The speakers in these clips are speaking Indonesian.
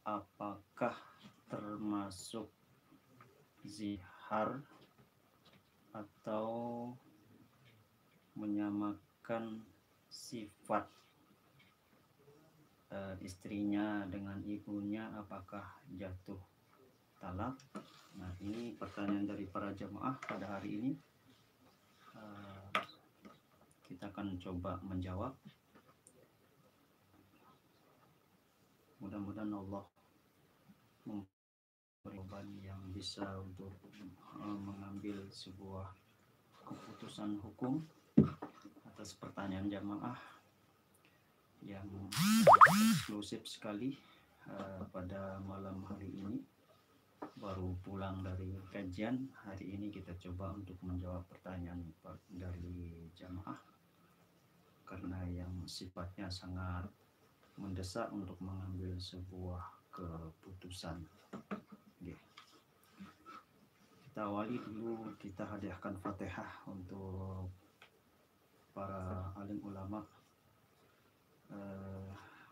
apakah termasuk zihar atau menyamakan sifat istrinya dengan ibunya, apakah jatuh talak? Nah, ini pertanyaan dari para jamaah pada hari ini. Kita akan coba menjawab. Mudah-mudahan Allah memberi jawaban yang bisa untuk mengambil sebuah keputusan hukum atas pertanyaan jamaah yang eksklusif sekali pada malam hari ini. Baru pulang dari kajian, hari ini kita coba untuk menjawab pertanyaan dari jamaah karena yang sifatnya sangat mendesak untuk mengambil sebuah keputusan. Oke. Kita awali dulu, kita hadiahkan Fatihah untuk para alim ulama.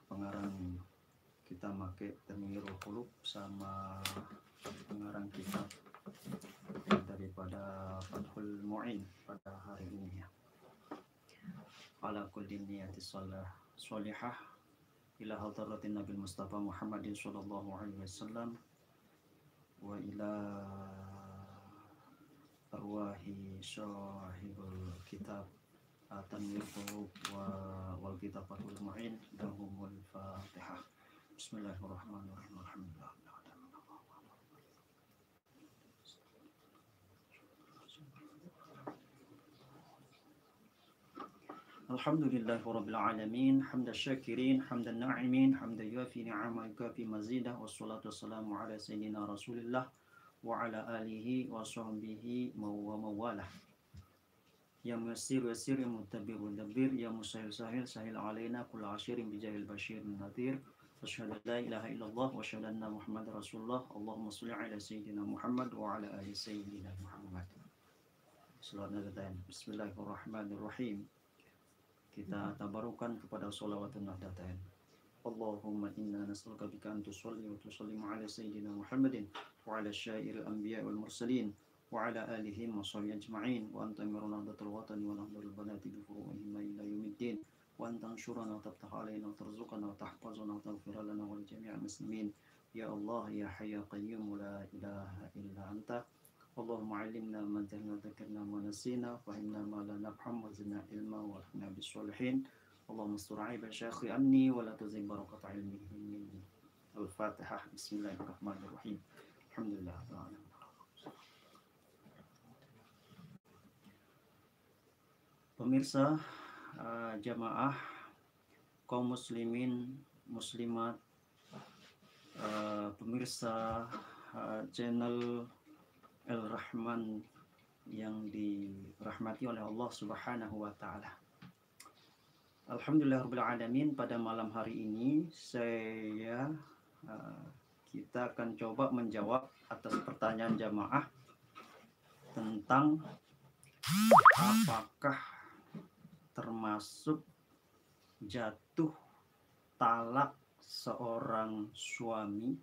Pengarang kita pakai Tanwirul Qulub sama pengarang kitab daripada Fathul Mu'in pada hari ini ya. Ala kulli niyati sholihah ila hadratin Nabi Mustafa Muhammadin sallallahu alaihi wasallam wa ila arwahi syahibul kitab Tanwirul Qulub wal kitab Fathul Mu'in lahumul Fatihah. Bismillahirrahmanirrahim. Alhamdulillahirabbil alamin, hamdan syakirin, hamdan na'imin, hamdan yuafi ni'ama yukafi mazidah, wassalatu wassalamu ala sayyidina Rasulillah wa ala alihi wa sahbihi wa mawalah. Ya muyassir yassir, ya mudabbir mudabbir, ya musahil sahil sahil alaina kulla asyirin bijahil basyirin nadhir. Asyhadu an la ilaha illallah wa asyhadu anna Muhammadar Rasulullah. Allahumma shalli ala sayyidina Muhammad wa ala ali sayyidina Muhammad. Bismillahirrahmanirrahim. Kita tabarukan kepada sholawatun nahdatain. Allahumma inna nas'aluka bika an tusalli wa tusallimu ala sayyidina Muhammadin wa ala syairil anbiya wal mursalin wa ala alihim wa sahbihi ajma'in wa anta amiruna nahdatul watani wa nahdul banati bi furu'ihim ila yaumiddin wa anta anshurana wa tabtaha alaina wa tarzuqana wa tahfazuna wa taghfir lana wa li jami'il muslimin ya Allah ya hayy ya qayyum la ilaha illa anta. Allahumma alimna ma jahilna wa dzakirna ma nasina fahimna ma la nafham wa zidna ilma wa rahna bis solihin. Allahumma astur aiba syekhi anni wa la tuzigh barakat ilmihi minni. Al-Fatihah. Bismillahirrahmanirrahim. Alhamdulillah. Pemirsa, jamaah kaum muslimin muslimat, pemirsa channel Al-Rahman yang dirahmati oleh Allah Subhanahu wa taala. Alhamdulillahirabbil alamin, pada malam hari ini kita akan coba menjawab atas pertanyaan jamaah tentang apakah termasuk jatuh talak seorang suami,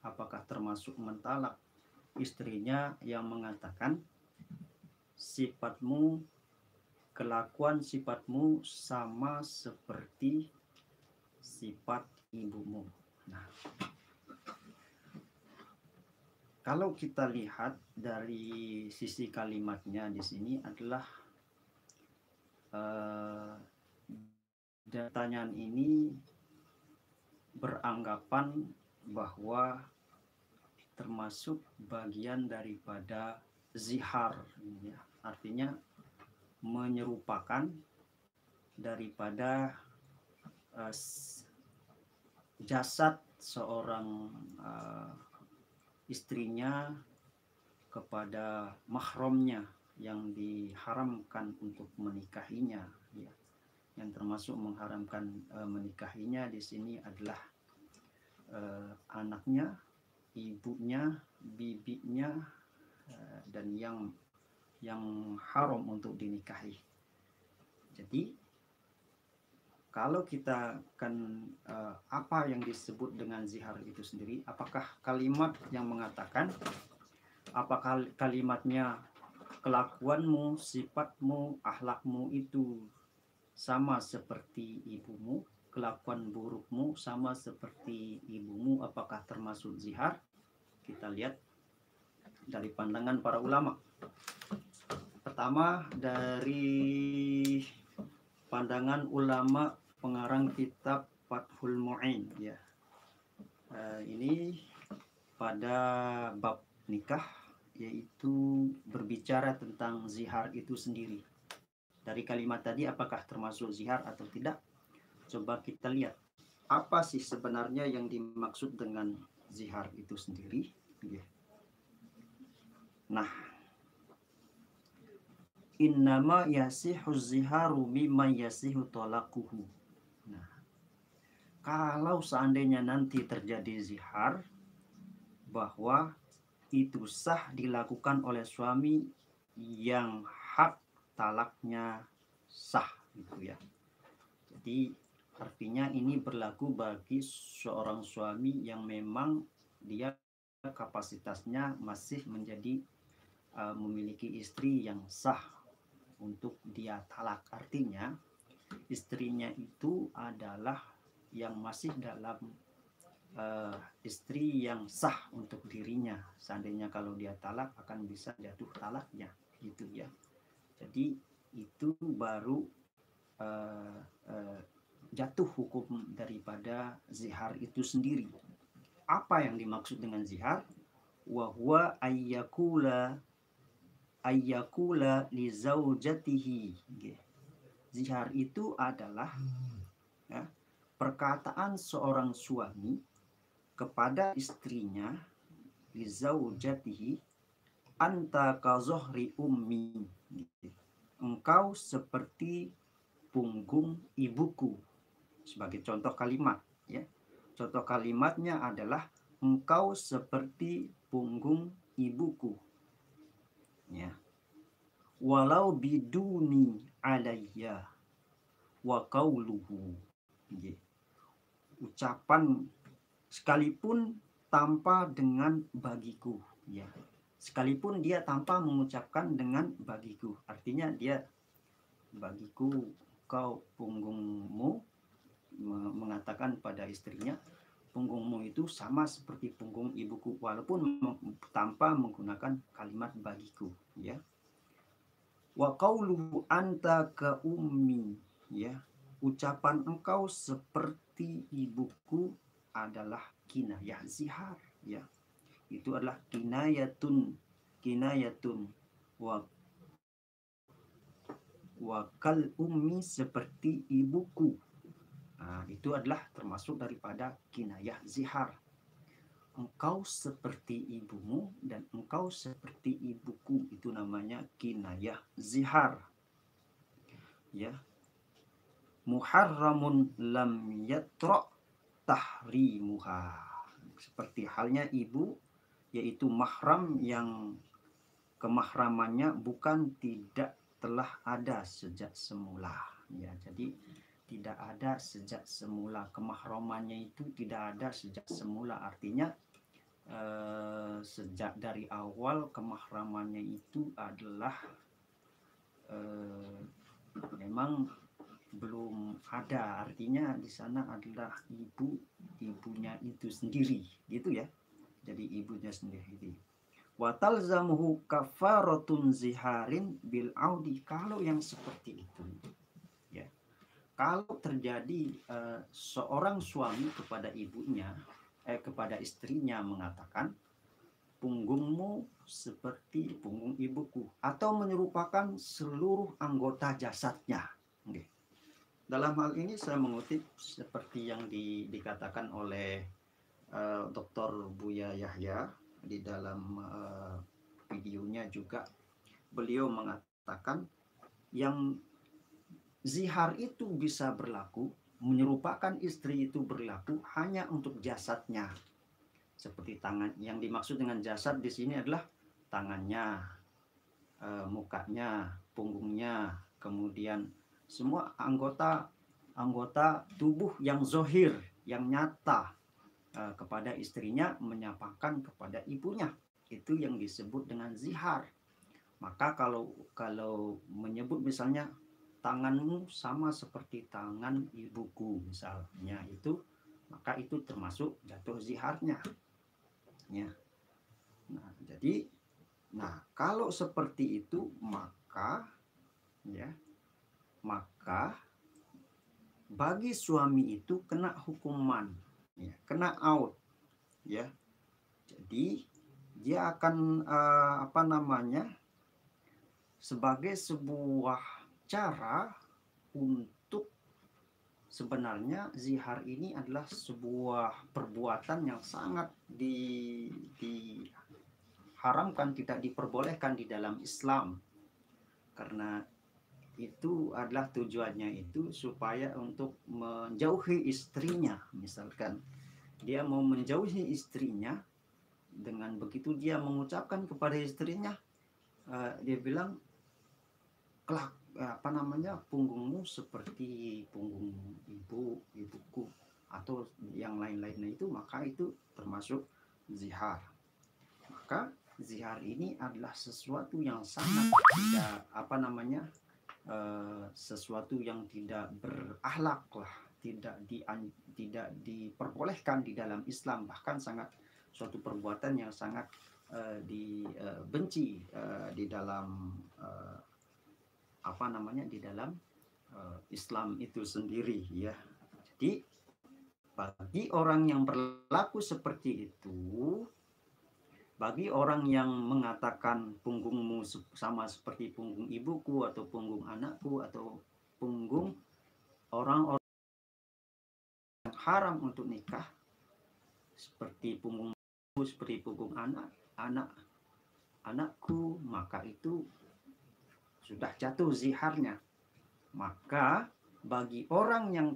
apakah termasuk mentalak istrinya yang mengatakan sifatmu, kelakuan sifatmu sama seperti sifat ibumu. Nah, kalau kita lihat dari sisi kalimatnya di sini adalah pertanyaan ini beranggapan bahwa termasuk bagian daripada zihar, ya. Artinya menyerupakan daripada jasad seorang istrinya kepada mahramnya yang diharamkan untuk menikahinya, ya. Yang termasuk mengharamkan menikahinya di sini adalah anaknya, ibunya, bibinya, dan yang haram untuk dinikahi. Jadi Kalau kita kan apa yang disebut dengan zihar itu sendiri, apakah kalimat yang mengatakan, apakah kalimatnya kelakuanmu, sifatmu, akhlakmu itu sama seperti ibumu, kelakuan burukmu sama seperti ibumu, apakah termasuk zihar? Kita lihat dari pandangan para ulama. Pertama, dari pandangan ulama pengarang kitab Fathul Mu'in, ya. Ini pada bab nikah, yaitu berbicara tentang zihar itu sendiri. Dari kalimat tadi apakah termasuk zihar atau tidak? Coba kita lihat apa sih sebenarnya yang dimaksud dengan zihar itu sendiri. Nah, innama yasihu ziharu mimma yasihu tolakuhu. Nah, kalau seandainya nanti terjadi zihar, bahwa itu sah dilakukan oleh suami yang hak talaknya sah, gitu ya. Jadi artinya ini berlaku bagi seorang suami yang memang dia kapasitasnya masih menjadi memiliki istri yang sah untuk dia talak. Artinya istrinya itu adalah yang masih dalam istri yang sah untuk dirinya. Seandainya kalau dia talak akan bisa jatuh talaknya, gitu ya. Jadi itu baru jatuh hukum daripada zihar itu sendiri. Apa yang dimaksud dengan zihar? Wa huwa ayyakula li zaujatihi. Zihar itu adalah ya, perkataan seorang suami kepada istrinya, li zaujatihi, anta ka zohri ummi. Engkau seperti punggung ibuku. Sebagai contoh kalimat, ya. Contoh kalimatnya adalah engkau seperti punggung ibuku. Ya. Walau biduni alayya wa qauluhu. Ucapan sekalipun tanpa dengan bagiku, ya. Sekalipun dia tanpa mengucapkan dengan bagiku. Artinya dia bagiku kau punggungmu, mengatakan pada istrinya, punggungmu itu sama seperti punggung ibuku, walaupun tanpa menggunakan kalimat bagiku, ya. Wa qauluhu anta ka ummi, ya. Ucapan engkau seperti ibuku adalah kinayah zihar, ya. Itu adalah kinayatun wa kal ummi, seperti ibuku. Nah, itu adalah termasuk daripada kinayah zihar. Engkau seperti ibumu dan engkau seperti ibuku, itu namanya kinayah zihar, ya. Muharramun lam yatra tahrimuha, seperti halnya ibu, yaitu mahram yang kemahramannya bukan tidak telah ada sejak semula, ya. Jadi tidak ada sejak semula, kemahramannya itu tidak ada sejak semula, artinya sejak dari awal kemahramannya itu adalah memang belum ada, artinya di sana adalah ibunya itu sendiri, gitu ya. Jadi ibunya sendiri. Wa talzamuhu kafaratun ziharin bil audi. Kalau yang seperti itu, ya. Kalau terjadi seorang suami kepada ibunya, kepada istrinya mengatakan, punggungmu seperti punggung ibuku, atau menyerupakan seluruh anggota jasadnya. Okay. Dalam hal ini saya mengutip seperti yang dikatakan oleh Dr. Buya Yahya di dalam videonya juga. Beliau mengatakan yang zihar itu bisa berlaku, menyerupakan istri itu berlaku hanya untuk jasadnya. Seperti tangan, yang dimaksud dengan jasad di sini adalah tangannya, mukanya, punggungnya, kemudian semua anggota anggota tubuh yang zohir, yang nyata kepada istrinya, menyapakan kepada ibunya. Itu yang disebut dengan zihar. Maka kalau menyebut misalnya tanganmu sama seperti tangan ibuku misalnya, itu maka itu termasuk jatuh ziharnya. Ya. Nah, jadi kalau seperti itu maka bagi suami itu kena hukuman, ya, kena out, ya. Jadi dia akan sebagai sebuah cara untuk, sebenarnya zihar ini adalah sebuah perbuatan yang sangat diharamkan, tidak diperbolehkan di dalam Islam, karena itu adalah tujuannya itu supaya untuk menjauhi istrinya. Misalkan dia mau menjauhi istrinya, dengan begitu dia mengucapkan kepada istrinya, dia bilang, kelak punggungmu seperti punggung ibuku atau yang lain-lainnya itu, maka itu termasuk zihar. Maka zihar ini adalah sesuatu yang sangat tidak sesuatu yang tidak berakhlak lah, tidak diperbolehkan di dalam Islam, bahkan sangat suatu perbuatan yang sangat dibenci di dalam di dalam Islam itu sendiri, ya. Jadi bagi orang yang berlaku seperti itu, bagi orang yang mengatakan punggungmu sama seperti punggung ibuku atau punggung anakku atau punggung orang-orang yang haram untuk nikah, seperti punggungmu, seperti punggung anakku, maka itu sudah jatuh ziharnya. Maka bagi orang yang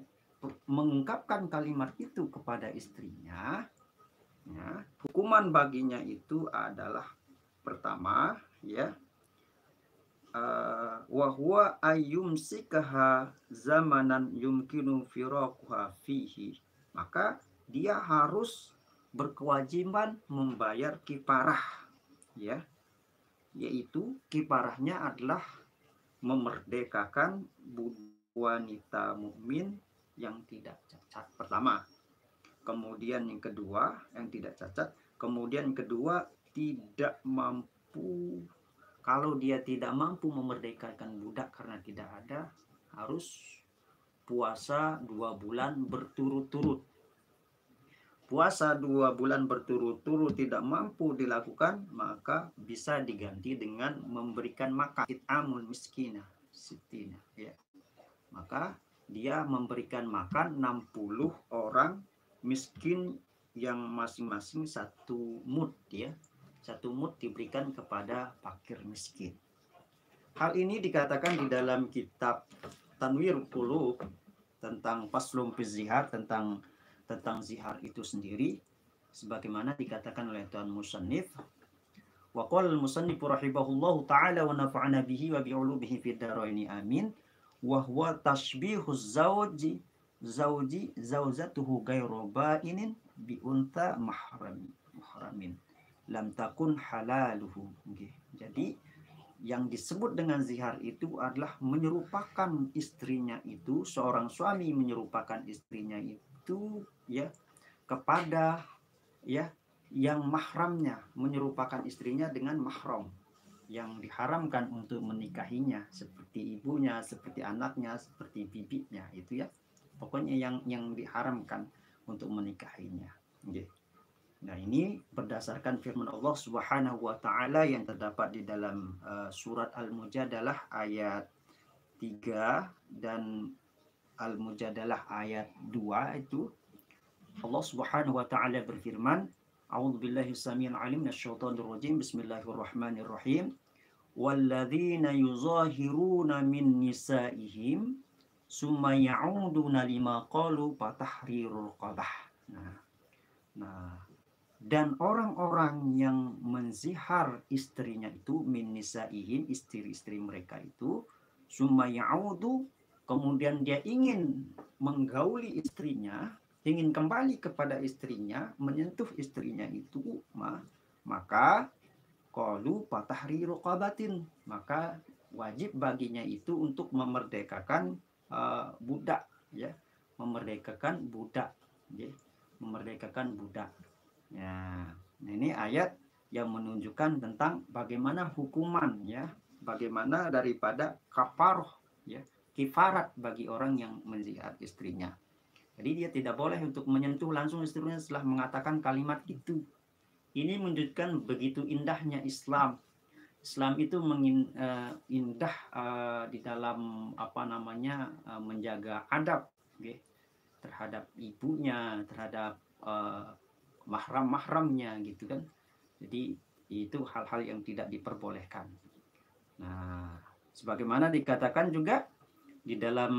mengungkapkan kalimat itu kepada istrinya, ya, hukuman baginya itu adalah pertama, ya, wa huwa ayyumsikaha zamanan yumkinu firaquha fihi. Maka dia harus berkewajiban membayar kifarah, ya, yaitu kifarahnya adalah memerdekakan wanita mukmin yang tidak cacat, pertama. Kemudian yang kedua, yang tidak cacat. Kemudian yang kedua, tidak mampu, kalau dia tidak mampu memerdekakan budak karena tidak ada, harus puasa 2 bulan berturut-turut. Puasa 2 bulan berturut-turut tidak mampu dilakukan, maka bisa diganti dengan memberikan makan, it'amul miskina sittina, ya. Maka dia memberikan makan 60 orang miskin yang masing-masing 1 mud, ya. 1 mud diberikan kepada fakir miskin. Hal ini dikatakan di dalam kitab Tanwirul Qulub tentang Faslun fi Zihar, tentang zihar itu sendiri, sebagaimana dikatakan oleh Tuan Musannif, wa qala al-musannif rahimahullahu ta'ala wa nafa'ana bihi wa bi'ulubihi fid dharaini amin, wa huwa tashbihuz zawji zawjatuhu ghairu ba'inin bi unta mahramin lam takun halaluhu. Jadi yang disebut dengan zihar itu adalah menyerupakan istrinya itu, seorang suami menyerupakan istrinya itu, ya, kepada, ya, yang mahramnya, menyerupakan istrinya dengan mahram yang diharamkan untuk menikahinya, seperti ibunya, seperti anaknya, seperti bibinya, itu, ya. Pokoknya yang diharamkan untuk menikahinya. Okay. Nah, ini berdasarkan firman Allah Subhanahu wa taala yang terdapat di dalam surat Al-Mujadalah ayat 3 dan Al-Mujadalah ayat 2 itu. Allah Subhanahu wa taala berfirman, A'udzubillahi samil alim minasyaitonir rajim. Bismillahirrahmanirrahim. Walladzina yuzahiruna min nisaihim summa ya'uduna lima qalu fatahrirul qabah. Nah, dan orang-orang yang menzihar istrinya itu, min nisaihim, istri-istri mereka itu, summa ya'udu, kemudian dia ingin menggauli istrinya, ingin kembali kepada istrinya, menyentuh istrinya itu, maka qalu fatahriru raqabatin, maka wajib baginya itu untuk memerdekakan budak, ya, memerdekakan budak, ya, memerdekakan budak. Ya, nah ini ayat yang menunjukkan tentang bagaimana hukuman, ya, bagaimana daripada kafaroh, ya, kifarat bagi orang yang menzihar istrinya. Jadi dia tidak boleh untuk menyentuh langsung istrinya setelah mengatakan kalimat itu. Ini menunjukkan begitu indahnya Islam. Islam itu indah di dalam menjaga adab, okay, terhadap ibunya, terhadap mahram-mahramnya gitu kan. Jadi itu hal-hal yang tidak diperbolehkan. Nah, sebagaimana dikatakan juga di dalam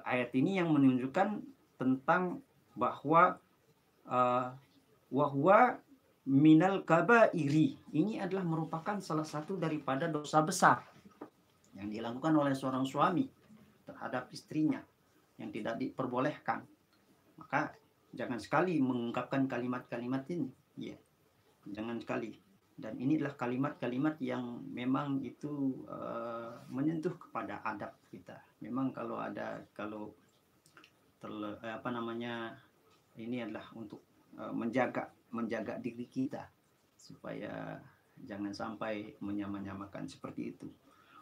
ayat ini yang menunjukkan tentang bahwa wahwa minal kabairi, ini adalah merupakan salah satu daripada dosa besar yang dilakukan oleh seorang suami terhadap istrinya yang tidak diperbolehkan. Maka jangan sekali mengungkapkan kalimat-kalimat ini, ya, jangan sekali. Dan ini adalah kalimat-kalimat yang memang itu menyentuh kepada adab kita. Memang ini adalah untuk menjaga diri kita supaya jangan sampai menyamakan seperti itu.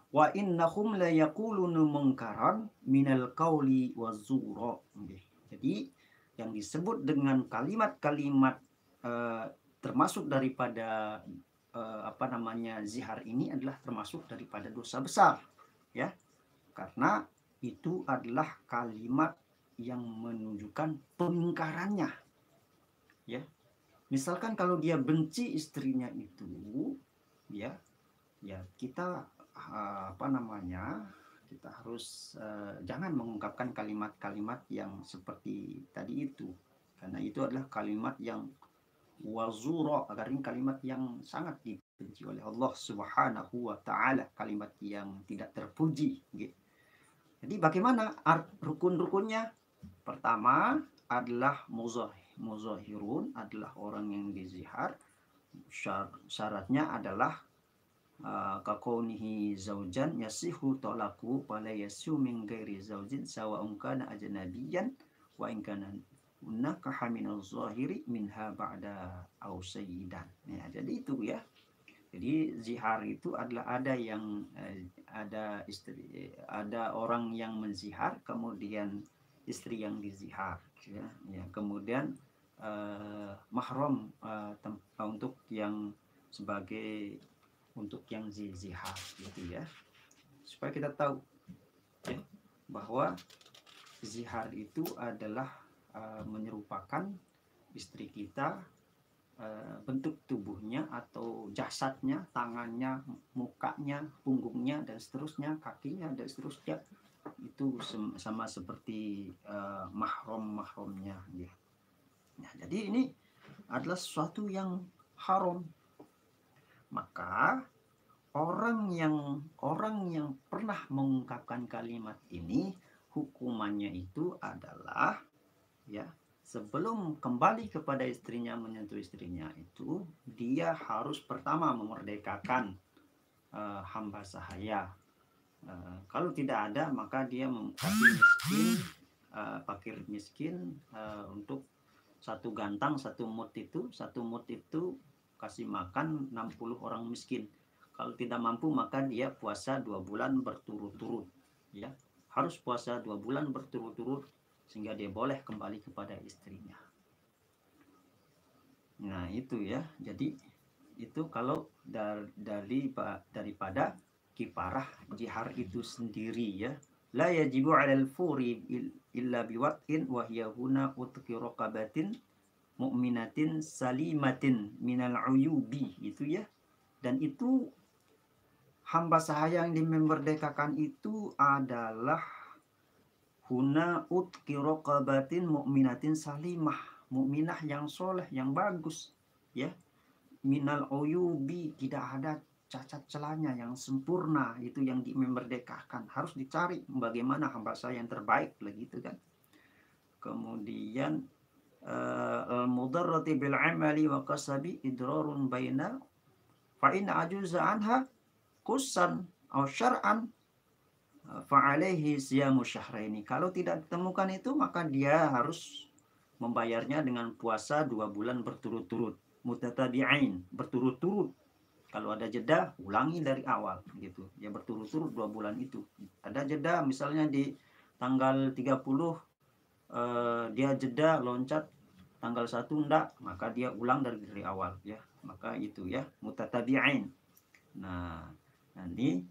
Wa innahum la yaquluna munkaran minal qauli wazura. Jadi yang disebut dengan kalimat-kalimat termasuk daripada zihar ini adalah termasuk daripada dosa besar, ya, karena itu adalah kalimat yang menunjukkan pengingkarannya, ya. Misalkan kalau dia benci istrinya itu, ya kita kita harus jangan mengungkapkan kalimat-kalimat yang seperti tadi itu, karena itu adalah kalimat yang wazura, agar ini kalimat yang sangat dibenci oleh Allah Subhanahu wa taala, kalimat yang tidak terpuji, gitu. Jadi bagaimana rukun-rukunnya? Pertama adalah muzahirun, adalah orang yang dizihar. Syaratnya adalah kaqaunihi zaujan yasihu talaku wala yasu min ghairi zaujin sawa'un kana ajnabiyan wa in kana nakaha minal zahiri minha ba'da au sayyidan. Ya, jadi itu, ya. Jadi zihar itu adalah ada orang yang menzihar, kemudian istri yang dizihar, ya. Kemudian mahram untuk yang zihar, gitu, ya. Supaya kita tahu, ya, bahwa zihar itu adalah menyerupakan istri kita, bentuk tubuhnya atau jasadnya, tangannya, mukanya, punggungnya, dan seterusnya, kakinya, dan seterusnya, itu sama seperti mahramnya, ya. Nah, jadi ini adalah sesuatu yang haram. Maka orang yang pernah mengungkapkan kalimat ini, hukumannya itu adalah, ya, sebelum kembali kepada istrinya, menyentuh istrinya itu, dia harus pertama memerdekakan hamba sahaya. Kalau tidak ada, maka dia kasih fakir miskin untuk satu gantang, satu mut itu kasih makan 60 orang miskin. Kalau tidak mampu, maka dia puasa 2 bulan berturut-turut, ya. Harus puasa 2 bulan berturut-turut sehingga dia boleh kembali kepada istrinya. Nah, itu, ya. Jadi itu kalau daripada kifarah jihar itu sendiri, ya. La yajibu 'alal furi illa biwaqtin wa hiya huna utqi raqabatin mu'minatin salimatin minal uyubi, itu, ya. Dan itu hamba sahaya yang dimerdekakan itu adalah huna utqi raqabatin mu'minatin salimah, mukminah yang soleh, yang bagus, ya. Minal uyubi, tidak ada cacat celahnya, yang sempurna, itu yang memerdekakan. Harus dicari bagaimana hamba saya yang terbaik begitu kan. Kemudian al-mudarrati bil amali wa qasabi idrarun baina fa in ajuza anha kusan aw syar'an fa alaihi siyamu syahraini. Kalau tidak ditemukan itu maka dia harus membayarnya dengan puasa 2 bulan berturut-turut, mutatabi'ain, berturut-turut. Kalau ada jeda, ulangi dari awal gitu. Ya berturut-turut 2 bulan itu. Ada jeda misalnya di tanggal 30 dia jeda loncat tanggal 1 enggak, maka dia ulang dari awal ya. Maka itu ya, mutatabi'ain. Nah, nanti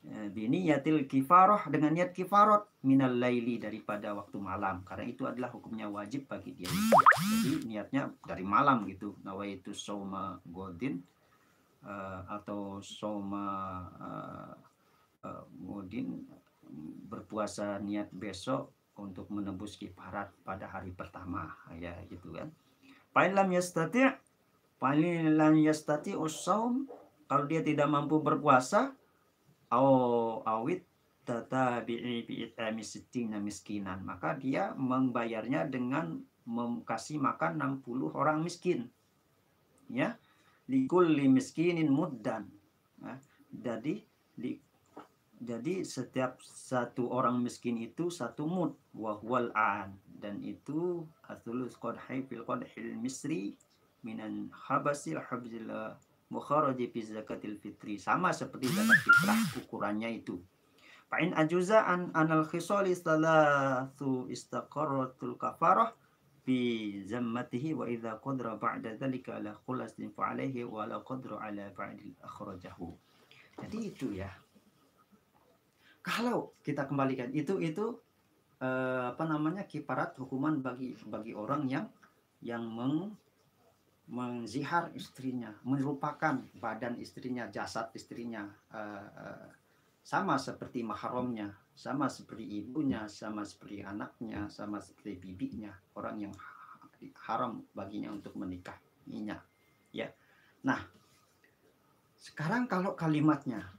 biniyatil kifarah, dengan niat kifarot minal laili, daripada waktu malam, karena itu adalah hukumnya wajib bagi dia. Jadi niatnya dari malam gitu, nawaitu soma godin atau soma godin, berpuasa niat besok untuk menebus kifarat pada hari pertama ya gitu kan. Fa'ilam yastati us-shaum, kalau dia tidak mampu berpuasa, awit tatabi'i bi'itami sittina miskinan, maka dia membayarnya dengan kasih makan 60 orang miskin ya, likulli miskinin muddan. Nah, jadi setiap satu orang miskin itu 1 mud, wahwal an, dan itu atulus qadhi fil qadhil misri minan habasil habzil mukharaji fi zakatil fitri, sama seperti zakat fitrah ukurannya itu. Fa'in ajuza an anal khisali salatu istaqarratul kafarah fi zammatihi wa idza qadra ba'da dzalika ala khulasin fa alaihi wa la qadra ala ba'dil akhrajahu. Jadi itu ya. Kalau kita kembalikan itu kifarat hukuman bagi orang yang menzihar istrinya, merupakan badan istrinya, jasad istrinya, sama seperti mahramnya, sama seperti ibunya, sama seperti anaknya, sama seperti bibinya, orang yang haram baginya untuk menikahinya ya. Nah, sekarang kalau kalimatnya,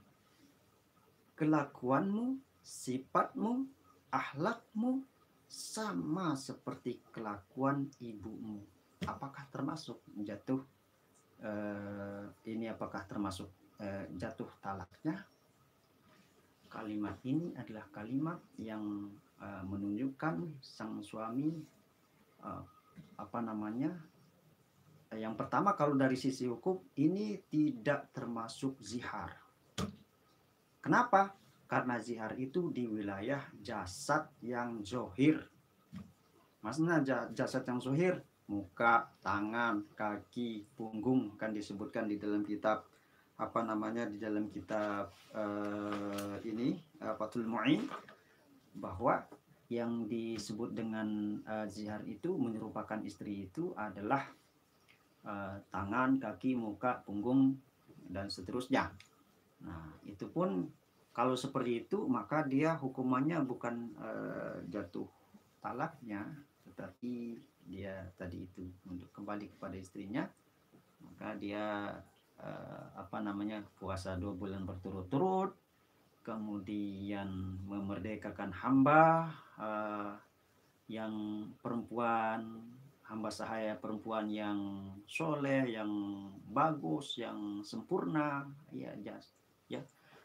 kelakuanmu, sifatmu, akhlakmu sama seperti kelakuan ibumu, apakah termasuk jatuh apakah termasuk jatuh talaknya? Kalimat ini adalah kalimat yang menunjukkan sang suami yang pertama, kalau dari sisi hukum ini tidak termasuk zihar. Kenapa? Karena zihar itu di wilayah jasad yang zohir. Maksudnya jasad yang zohir, muka, tangan, kaki, punggung, kan disebutkan di dalam kitab di dalam kitab Fathul Mu'in, bahwa yang disebut dengan zihar itu menyerupakan istri itu adalah tangan, kaki, muka, punggung, dan seterusnya. Nah, itu pun kalau seperti itu maka dia hukumannya bukan jatuh talaknya, tetapi dia tadi itu untuk kembali kepada istrinya, maka dia puasa 2 bulan berturut-turut, kemudian memerdekakan hamba yang perempuan, hamba sahaya perempuan yang soleh, yang bagus, yang sempurna ya,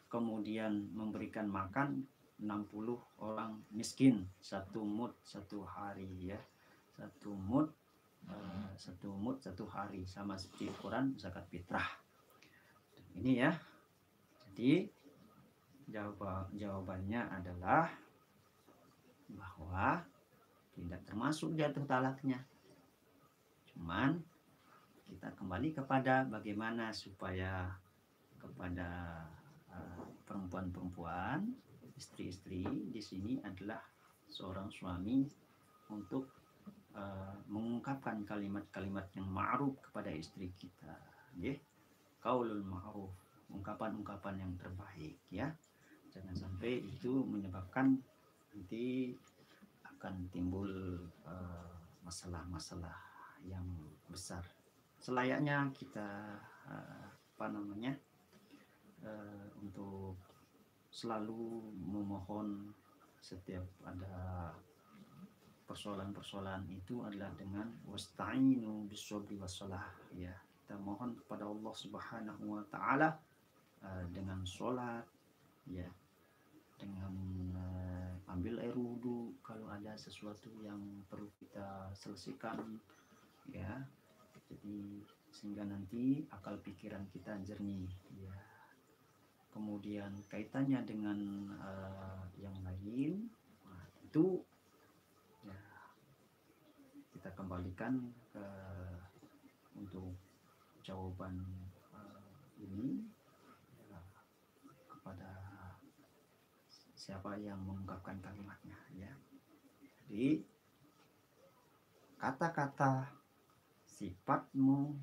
kemudian memberikan makan 60 orang miskin 1 mud 1 hari ya, 1 mud 1 hari, sama seperti ukuran zakat fitrah ini ya. Jadi jawabannya adalah bahwa tidak termasuk jatuh talaknya. Cuman kita kembali kepada bagaimana supaya kepada perempuan-perempuan, istri-istri di sini adalah seorang suami untuk mengungkapkan kalimat-kalimat yang ma'ruf kepada istri kita, ya. Qaulul ma'ruf, ungkapan-ungkapan yang terbaik ya. Jangan sampai itu menyebabkan nanti akan timbul masalah-masalah yang besar. Selayaknya kita untuk selalu memohon setiap ada persoalan-persoalan itu adalah dengan wasta'inu bisobri wassalah, ya, kita mohon kepada Allah Subhanahu wa taala dengan sholat, ya, dengan ambil air wudhu kalau ada sesuatu yang perlu kita selesaikan, ya, jadi sehingga nanti akal pikiran kita jernih, ya. Kemudian kaitannya dengan yang lain, itu ya kita kembalikan untuk jawaban ini ya, kepada siapa yang mengungkapkan kalimatnya, ya. Jadi kata-kata, sifatmu,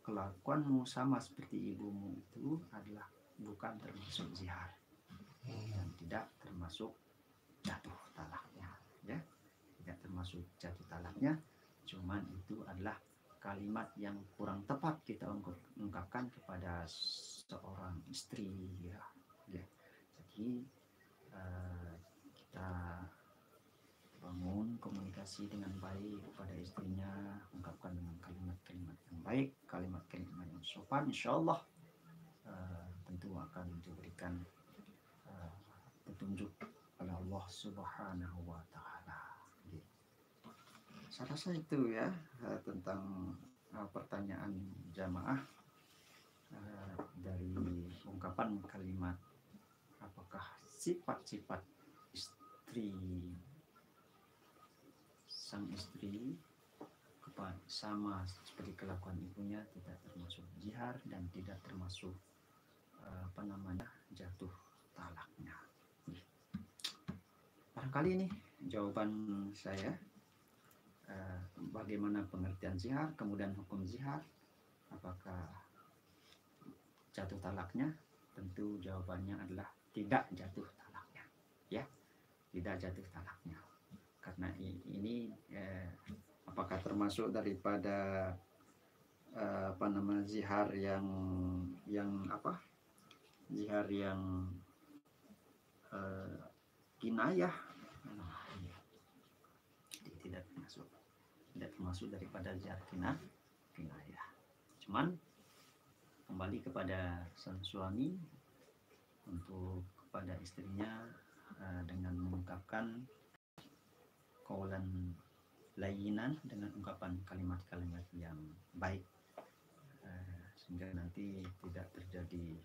kelakuanmu sama seperti ibumu itu adalah bukan termasuk zihar dan tidak termasuk jatuh talaknya, ya, tidak termasuk jatuh talaknya, cuman itu adalah kalimat yang kurang tepat kita ungkapkan kepada seorang istri, ya, ya. Jadi kita bangun komunikasi dengan baik kepada istrinya, ungkapkan dengan kalimat-kalimat yang baik, kalimat-kalimat yang sopan, insyaallah tentu akan diberikan petunjuk oleh Allah Subhanahu wa taala. Saya rasa itu ya tentang pertanyaan jamaah dari ungkapan kalimat, apakah sifat-sifat istri, sang istri sama seperti kelakuan ibunya tidak termasuk jihar dan tidak termasuk jatuh talaknya. Barangkali ini jawaban saya bagaimana pengertian zihar, kemudian hukum zihar, apakah jatuh talaknya. Tentu jawabannya adalah tidak jatuh talaknya, ya, tidak jatuh talaknya. Karena ini apakah termasuk daripada zihar yang zihar yang kinayah, tidak termasuk daripada zihar kinayah. Cuman kembali kepada sang suami untuk kepada istrinya dengan mengungkapkan qaulan layyinan, dengan ungkapan kalimat-kalimat yang baik, sehingga nanti tidak terjadi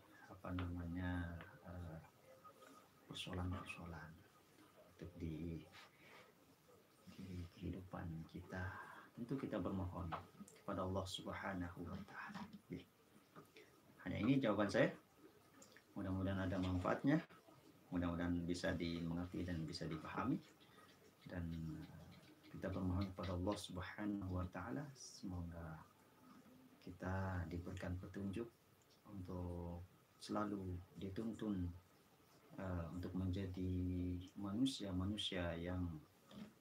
persoalan-persoalan untuk di kehidupan kita. Tentu kita bermohon kepada Allah Subhanahu wa taala. Hanya ini jawaban saya. Mudah-mudahan ada manfaatnya. Mudah-mudahan bisa dimengerti dan bisa dipahami. Dan kita bermohon kepada Allah Subhanahu wa taala semoga kita diberikan petunjuk untuk selalu dituntun untuk menjadi manusia-manusia yang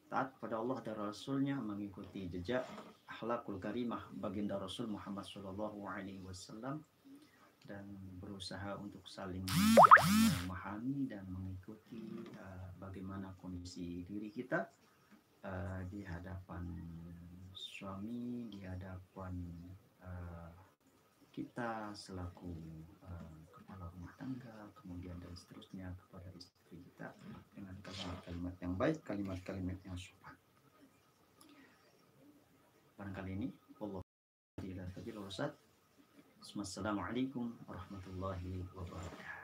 taat pada Allah dan Rasulnya, mengikuti jejak akhlakul karimah baginda Rasul Muhammad SAW, dan berusaha untuk saling memahami dan mengikuti bagaimana kondisi diri kita di hadapan suami, di hadapan kita selaku kepala rumah tangga, kemudian dan seterusnya kepada istri kita dengan kalimat-kalimat yang baik, kalimat-kalimat yang sopan. Barangkali ini Allah Assalamualaikum warahmatullahi wabarakatuh.